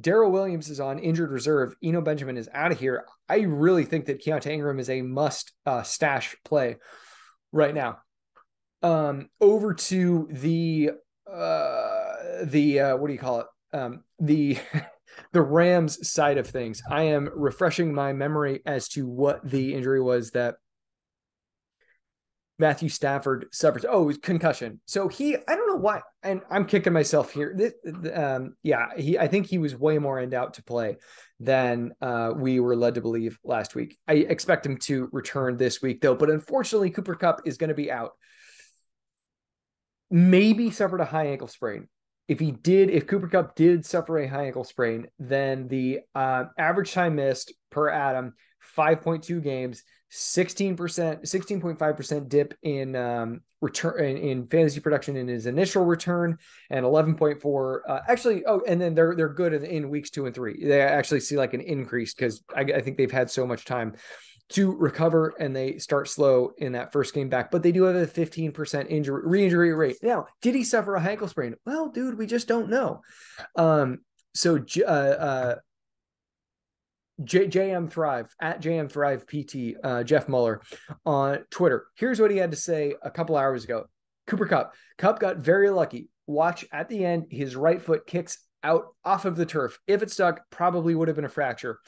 Darrell Williams is on injured reserve. Eno Benjamin is out of here. I really think that Keontae Ingram is a must stash play right now. Over to the what do you call it? The the Rams side of things. I am refreshing my memory as to what the injury was that Matthew Stafford suffered. Oh, it was concussion. So I don't know why, and I'm kicking myself here. I think he was way more in doubt to play than we were led to believe last week. I expect him to return this week though, but unfortunately Cooper Kupp is going to be out. Maybe suffered a high ankle sprain. If Cooper Kupp did suffer a high ankle sprain, then the average time missed per Adam, 5.2 games, 16.5% dip in return in fantasy production in his initial return, and 11.4 and then they're good in weeks 2 and 3. They actually see like an increase because I think they've had so much time to recover and they start slow in that first game back, but they do have a 15% re-injury rate. Now, did he suffer a ankle sprain? Well, dude, we just don't know. JM Thrive at JM Thrive PT, Jeff Mueller on Twitter. Here's what he had to say a couple hours ago. Cooper Kupp got very lucky. Watch at the end, his right foot kicks out off of the turf. If it stuck, probably would have been a fracture.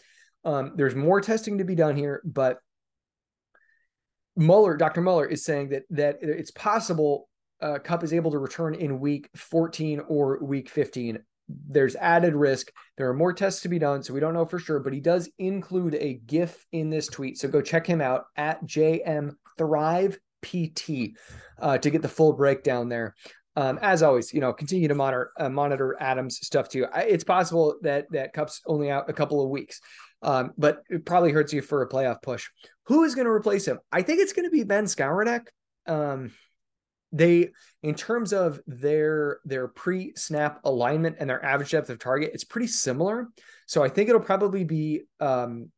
There's more testing to be done here, but Dr. Mueller is saying that it's possible Kupp is able to return in week 14 or week 15. There's added risk. There are more tests to be done, so we don't know for sure, but he does include a GIF in this tweet. So go check him out at JM Thrive PT to get the full breakdown there. As always, continue to monitor Adams stuff too. It's possible that Kupp's only out a couple of weeks. But it probably hurts you for a playoff push. Who is going to replace him? I think it's going to be Ben Skowronek. In terms of their pre-snap alignment and their average depth of target, it's pretty similar. So I think it'll probably be Ben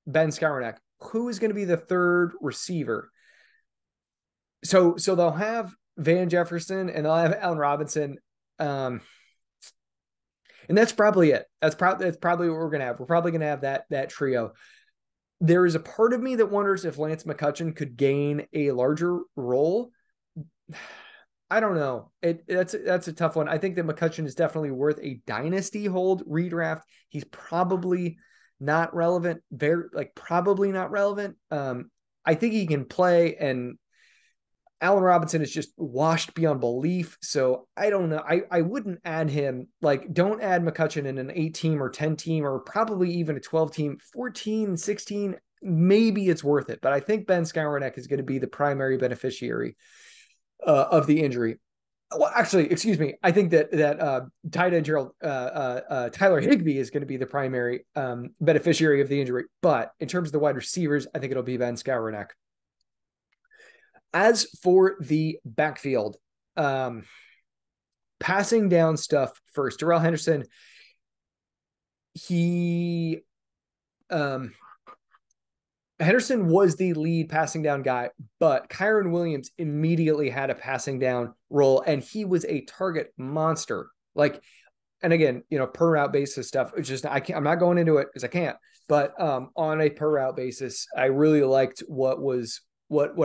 Skowronek. Who is going to be the third receiver? So they'll have Van Jefferson and they'll have Allen Robinson. And that's probably it. That's probably what we're going to have. We're probably going to have that trio. There is a part of me that wonders if Lance McCutcheon could gain a larger role. I don't know. That's a tough one. I think that McCutcheon is definitely worth a dynasty hold redraft. He's probably not relevant. Probably not relevant. I think he can play, and Allen Robinson is just washed beyond belief. So I don't know. I wouldn't add him. Don't add McCutcheon in an 8-team or 10-team or probably even a 12-team, 14, 16. Maybe it's worth it. But I think Ben Skowronek is going to be the primary beneficiary of the injury. Well, actually, excuse me. I think that tight end Tyler Higbee is going to be the primary beneficiary of the injury. But in terms of the wide receivers, I think it'll be Ben Skowronek. As for the backfield, passing down stuff first. Darrell Henderson, Henderson was the lead passing down guy, but Kyren Williams immediately had a passing down role, and he was a target monster. And again, per route basis stuff. It's just I'm not going into it because I can't. But on a per route basis, I really liked what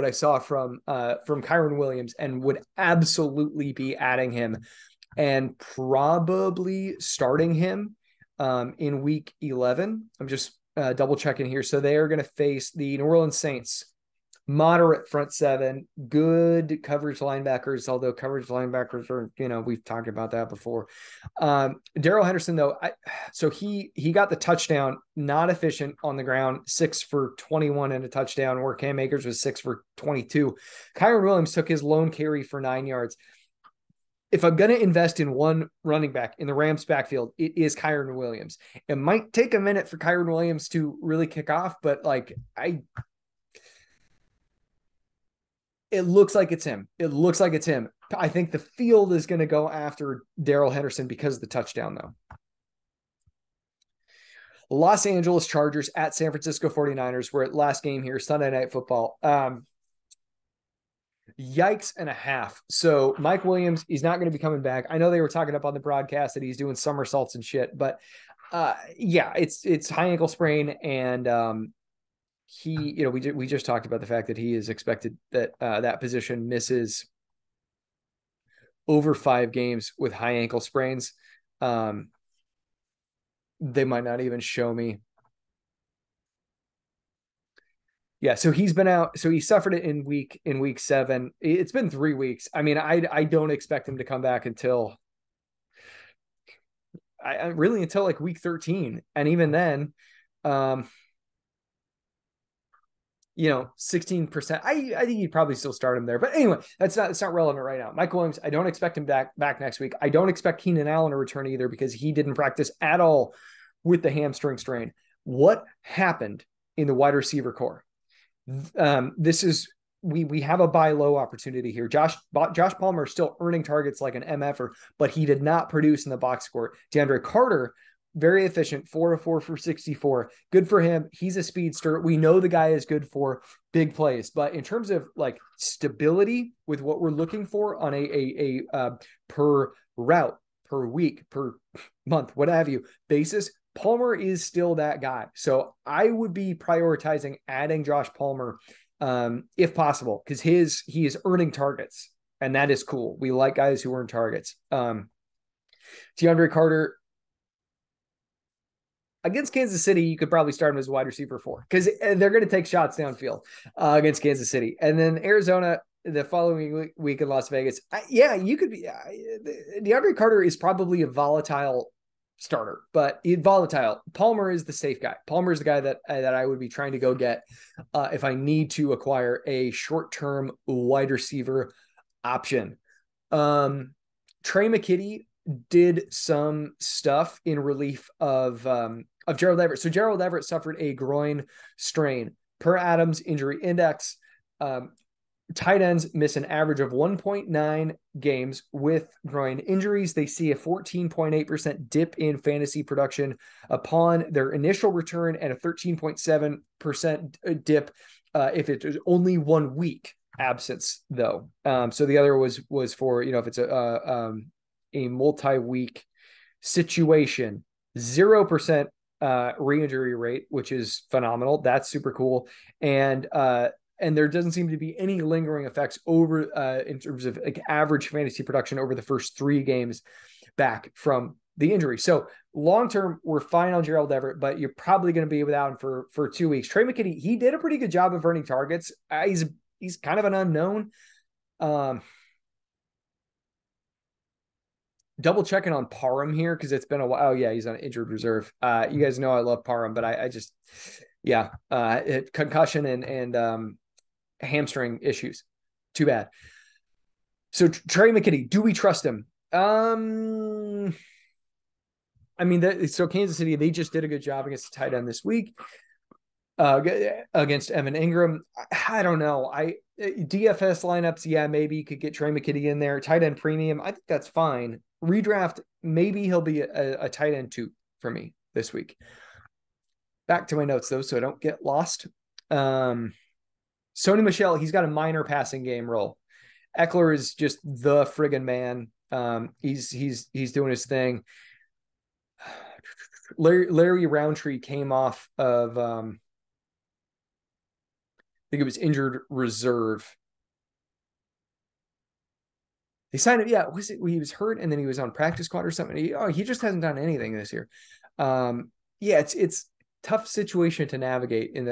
I saw from Kyren Williams, and would absolutely be adding him and probably starting him in week 11. I'm just double checking here. So they are going to face the New Orleans Saints. Moderate front seven, good coverage linebackers, although coverage linebackers are, we've talked about that before. Darrell Henderson, though, so he got the touchdown, not efficient on the ground, 6 for 21 and a touchdown, where Cam Akers was 6 for 22. Kyren Williams took his lone carry for 9 yards. If I'm going to invest in one running back in the Rams backfield, it is Kyren Williams. It might take a minute for Kyren Williams to really kick off, but it looks like it's him. I think the field is going to go after Darrell Henderson because of the touchdown, though. Los Angeles Chargers at San Francisco 49ers. We're at last game here, Sunday Night Football. Yikes and a half. So Mike Williams, he's not going to be coming back. I know they were talking up on the broadcast that he's doing somersaults and shit, but Yeah, it's high ankle sprain, and we just talked about the fact that he is expected that that position misses over 5 games with high ankle sprains. They might not even show me. Yeah, so he's been out. So he suffered it in week 7. It's been 3 weeks. I mean, I don't expect him to come back until really until like week 13, and even then, um, 16%. I think you'd probably still start him there. But anyway, it's not relevant right now. Mike Williams, I don't expect him back next week. I don't expect Keenan Allen to return either because he didn't practice at all with the hamstring strain. What happened in the wide receiver core? This is we have a buy low opportunity here. Josh Palmer is still earning targets like an MFer, but he did not produce in the box score. DeAndre Carter, very efficient, 4 of 4 for 64. Good for him. He's a speedster. We know the guy is good for big plays, but in terms of like stability with what we're looking for on a per route, per week, per month, what have you, basis, Palmer is still that guy. So I would be prioritizing adding Josh Palmer if possible, because he is earning targets, and that is cool. We like guys who earn targets. DeAndre Carter, against Kansas City, you could probably start him as a wide receiver 4 because they're going to take shots downfield against Kansas City. And then Arizona, the following week in Las Vegas. You could be. DeAndre Carter is probably a volatile starter, but volatile. Palmer is the safe guy. Palmer is the guy that I would be trying to go get if I need to acquire a short-term wide receiver option. Trey McKitty did some stuff in relief of Gerald Everett. So Gerald Everett suffered a groin strain per Adams injury index. Tight ends miss an average of 1.9 games with groin injuries. They see a 14.8% dip in fantasy production upon their initial return and a 13.7% dip if it was only 1 week absence, though. So the other was for, if it's a multi-week situation, 0% re-injury rate, which is phenomenal. That's super cool. And there doesn't seem to be any lingering effects over in terms of like average fantasy production over the first 3 games back from the injury. So long-term, we're fine on Gerald Everett, but you're probably going to be without him for 2 weeks. Trey McKinney, he did a pretty good job of earning targets. He's kind of an unknown. Double checking on Parham here because it's been a while. Oh yeah, he's on injured reserve. You guys know I love Parham, but I just concussion and hamstring issues. Too bad. So Trey McKinney, do we trust him? I mean, so Kansas City, they just did a good job against the tight end this week. Against Evan Ingram, I don't know. DFS lineups, maybe you could get Trey McKinney in there. Tight end premium, I think that's fine. Redraft, maybe he'll be a tight end 2 for me this week. Back to my notes though, so I don't get lost. Sony Michel, he's got a minor passing game role. Eckler is just the friggin' man. He's doing his thing. Larry Roundtree came off of I think it was injured reserve. They signed him. Yeah, was it? He was hurt and then he was on practice squad or something. He just hasn't done anything this year. It's tough situation to navigate in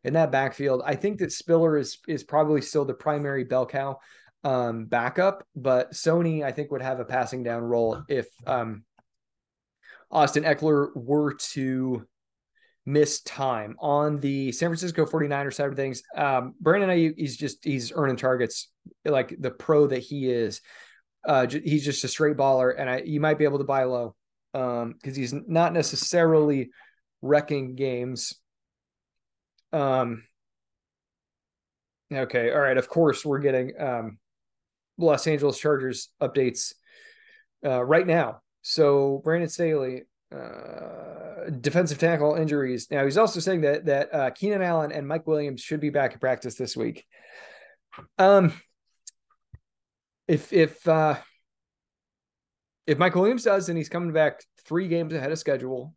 that backfield. I think that Spiller is probably still the primary bell cow backup, but Sony I think would have a passing down role if Austin Eckler were to miss time. On the San Francisco 49ers side of things, Brandon Ayuk, he's earning targets like the pro that he is. He's just a straight baller, and you might be able to buy low because he's not necessarily wrecking games. Okay, all right. Of course, we're getting Los Angeles Chargers updates right now. So Brandon Staley, defensive tackle injuries. Now he's also saying that Keenan Allen and Mike Williams should be back in practice this week. If Mike Williams does and he's coming back 3 games ahead of schedule.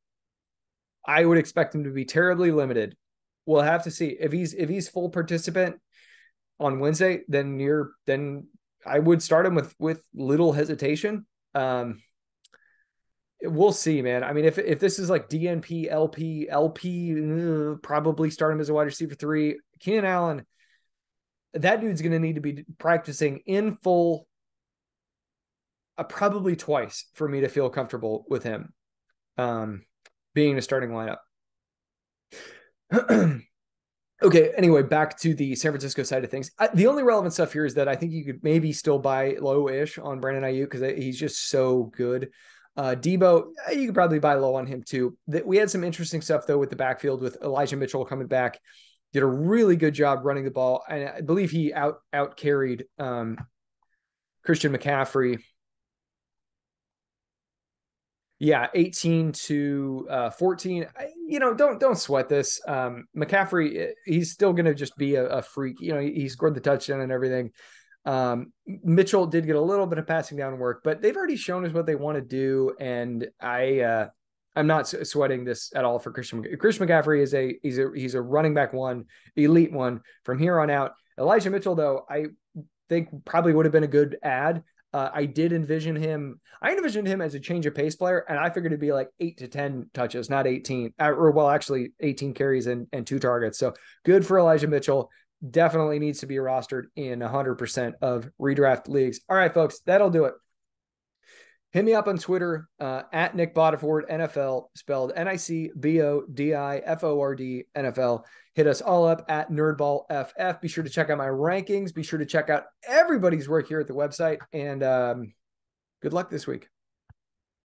I would expect him to be terribly limited. We'll have to see if he's full participant on Wednesday. Then I would start him with little hesitation. We'll see, man. I mean, if this is like DNP, LP, probably start him as a wide receiver 3. Keenan Allen, that dude's going to need to be practicing in full probably twice for me to feel comfortable with him being a starting lineup. Okay, anyway, back to the San Francisco side of things. The only relevant stuff here is that I think you could maybe still buy low-ish on Brandon Ayuk because he's just so good. Debo, you could probably buy low on him too. We had some interesting stuff, though, with the backfield with Elijah Mitchell coming back. Did a really good job running the ball. And I believe he out carried Christian McCaffrey. Yeah, 18-14. Don't sweat this. McCaffrey, he's still going to just be a freak. He scored the touchdown and everything. Mitchell did get a little bit of passing down work, but they've already shown us what they want to do, and I'm not sweating this at all for Christian McCaffrey. He's a running back 1, elite 1 from here on out. Elijah Mitchell, though, I think probably would have been a good add. I envisioned him as a change of pace player, and I figured it'd be like 8 to 10 touches, not 18, actually 18 carries and 2 targets. So good for Elijah Mitchell. Definitely needs to be rostered in 100% of redraft leagues. All right, folks, that'll do it. Hit me up on Twitter at Nic Bodiford NFL, spelled NICBODIFORD NFL. Hit us all up at NerdBall FF. Be sure to check out my rankings. Be sure to check out everybody's work here at the website. And good luck this week.